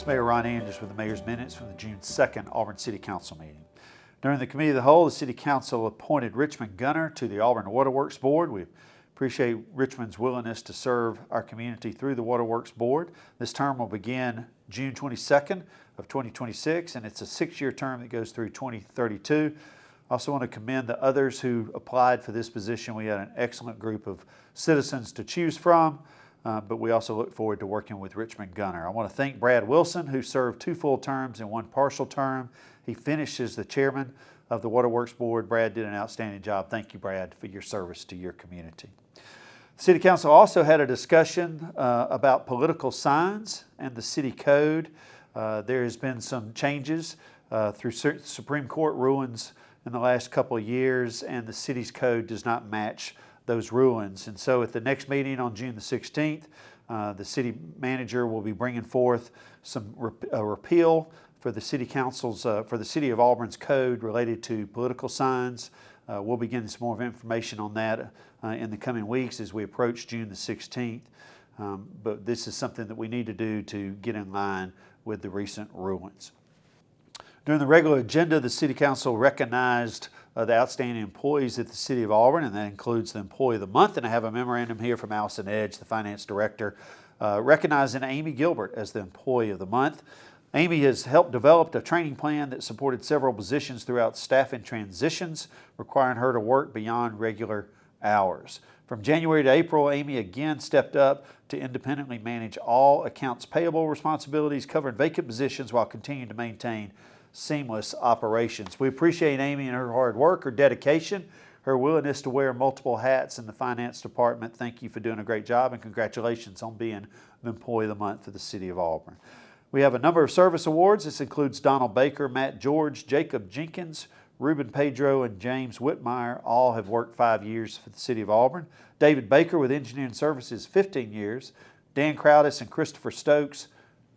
is Mayor Ron Andrews with the Mayor's Minutes from the June 2nd Auburn City Council meeting. During the Committee of the Whole, the City Council appointed Richmond Gunner to the Auburn Waterworks Board. We appreciate Richmond's willingness to serve our community through the Waterworks Board. This term will begin June 22nd of 2026, and it's a 6-year term that goes through 2032. I also want to commend the others who applied for this position. We had an excellent group of citizens to choose from. But we also look forward to working with Richmond Gunner. I want to thank Brad Wilson, who served 2 full terms and 1 partial term. He finished as the chairman of the Waterworks Board. Brad did an outstanding job. Thank you, Brad, for your service to your community. The City Council also had a discussion about political signs and the city code. There has been some changes through Supreme Court rulings in the last couple of years, and the city's code does not match those rulings. And so at the next meeting on June the 16th, the city manager will be bringing forth a repeal for the city council's, for the city of Auburn's code related to political signs. We'll be getting some more information on that in the coming weeks as we approach June the 16th. But this is something that we need to do to get in line with the recent rulings. During the regular agenda, the City Council recognized the outstanding employees at the City of Auburn, and that includes the Employee of the Month. And I have a memorandum here from Allison Edge, the Finance Director, recognizing Amy Gilbert as the Employee of the Month. Amy has helped develop a training plan that supported several positions throughout staffing transitions, requiring her to work beyond regular hours. From January to April, Amy again stepped up to independently manage all accounts payable responsibilities, covering vacant positions while continuing to maintain seamless operations. We appreciate Amy and her hard work, her dedication, her willingness to wear multiple hats in the finance department. Thank you for doing a great job, and congratulations on being the Employee of the Month for the City of Auburn. We have a number of service awards. This includes Donald Baker, Matt George, Jacob Jenkins, Ruben Pedro, and James Whitmire. All have worked 5 years for the City of Auburn. David Baker with Engineering Services, 15 years. Dan Crowdis and Christopher Stokes,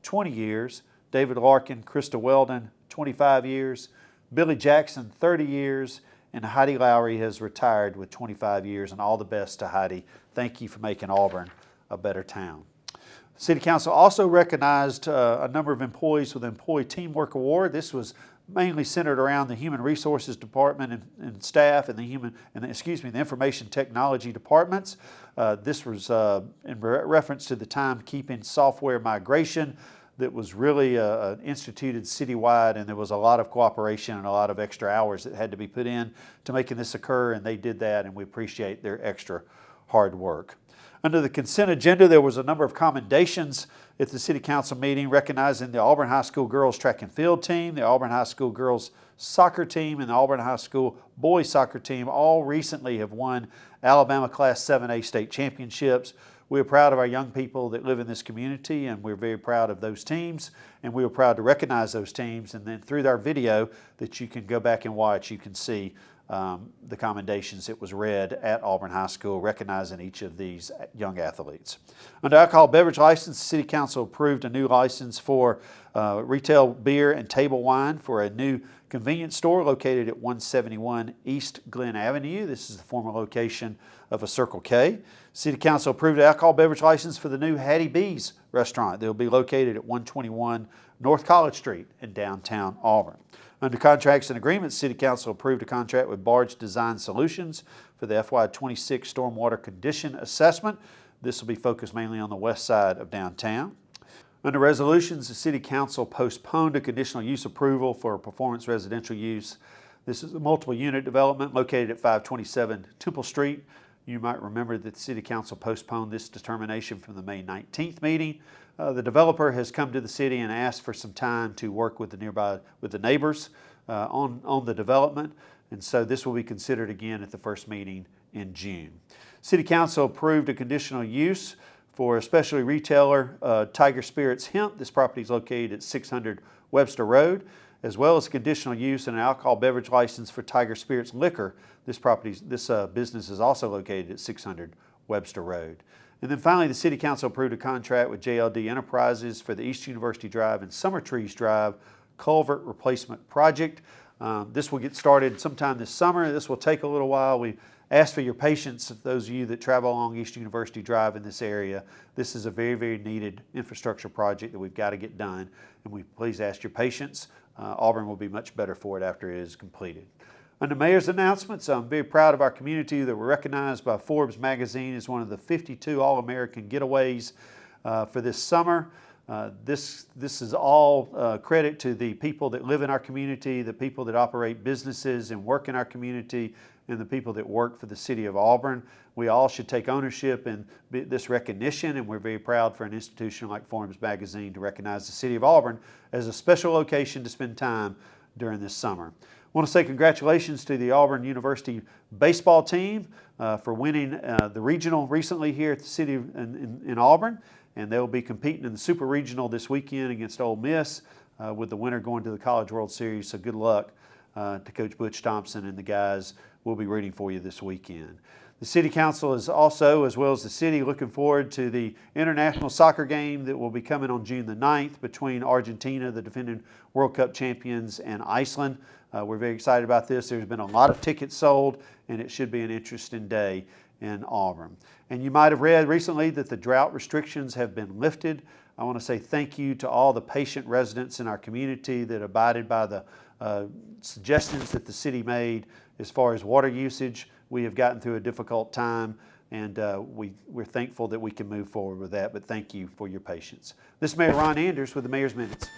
20 years. David Larkin, Krista Weldon, 25 years. Billy Jackson, 30 years. And Heidi Lowry has retired with 25 years. And all the best to Heidi. Thank you for making Auburn a better town. The City Council also recognized a number of employees with the Employee Teamwork Award. This was mainly centered around the Human Resources Department and staff and the Information Technology departments. This was in reference to the timekeeping software migration that was really instituted citywide, and there was a lot of cooperation and a lot of extra hours that had to be put in to making this occur, and they did that, and we appreciate their extra hard work. Under the consent agenda, there was a number of commendations at the City Council meeting recognizing the Auburn High School girls track and field team, the Auburn High School girls soccer team, and the Auburn High School boys soccer team. All recently have won Alabama Class 7A state championships. We're proud of our young people that live in this community, and we're very proud of those teams, and we were proud to recognize those teams. And then through our video that you can go back and watch, you can see the commendations that was read at Auburn High School recognizing each of these young athletes. Under alcohol beverage license, the City Council approved a new license for retail beer and table wine for a new convenience store located at 171 East Glen Avenue. This is the former location of a Circle K. City Council approved an alcohol beverage license for the new Hattie B's restaurant. They will be located at 121 North College Street in downtown Auburn. Under contracts and agreements, City Council approved a contract with Barge Design Solutions for the FY26 Stormwater Condition Assessment. This will be focused mainly on the west side of downtown. Under resolutions, the City Council postponed a conditional use approval for a performance residential use. This is a multiple unit development located at 527 Temple Street. You might remember that the City Council postponed this determination from the May 19th meeting. The developer has come to the city and asked for some time to work with the neighbors on the development, and so this will be considered again at the first meeting in June. City Council approved a conditional use for a specialty retailer, Tiger Spirits Hemp. This property is located at 600 Webster Road, as well as conditional use and an alcohol beverage license for Tiger Spirits Liquor. This business is also located at 600 Webster Road. And then finally, the City Council approved a contract with JLD Enterprises for the East University Drive and Summer Trees Drive culvert replacement project. This will get started sometime this summer. This will take a little while. We ask for your patience, those of you that travel along East University Drive in this area. This is a very, very needed infrastructure project that we've got to get done, and we please ask your patience. Auburn will be much better for it after it is completed. Under Mayor's announcements, I'm very proud of our community that we're recognized by Forbes magazine as one of the 52 All-American Getaways for this summer. This is all credit to the people that live in our community, the people that operate businesses and work in our community, and the people that work for the city of Auburn. We all should take ownership in this recognition, and we're very proud for an institution like Forbes magazine to recognize the city of Auburn as a special location to spend time during this summer. I want to say congratulations to the Auburn University baseball team for winning the regional recently here at the city in Auburn, and they'll be competing in the Super Regional this weekend against Ole Miss, with the winner going to the College World Series. So good luck to Coach Butch Thompson and the guys. We'll be rooting for you this weekend. The City Council is also, as well as the city, looking forward to the international soccer game that will be coming on June the 9th between Argentina, the defending World Cup champions, and Iceland. We're very excited about this. There's been a lot of tickets sold, and it should be an interesting day in Auburn. And you might have read recently that the drought restrictions have been lifted. I want to say thank you to all the patient residents in our community that abided by the suggestions that the city made as far as water usage. We have gotten through a difficult time, and we're thankful that we can move forward with that, but thank you for your patience. This is Mayor Ron Anders with the Mayor's Minutes.